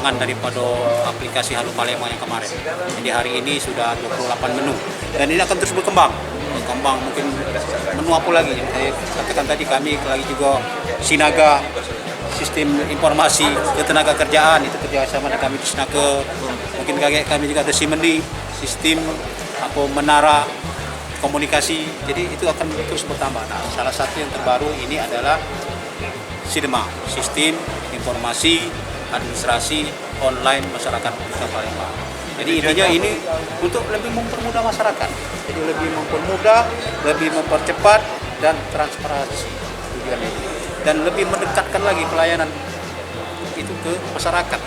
perkembangan daripada aplikasi Halo Palembang yang kemarin. Jadi hari ini sudah 28 menu dan ini akan terus berkembang mungkin menu apa lagi yang saya katakan tadi. Kami lagi juga Sinaga, sistem informasi ketenaga kerjaan, itu kerjasama dengan kami di Sinaga. Mungkin kami juga ada Simeni, sistem menara komunikasi, jadi itu akan terus bertambah. Nah, salah satu yang terbaru ini adalah SIDMA, sistem informasi administrasi online masyarakat Kota Palembang. Jadi intinya ini untuk lebih mempermudah masyarakat, jadi lebih mempermudah, lebih mempercepat dan transparansi tujuannya, dan lebih mendekatkan lagi pelayanan itu ke masyarakat.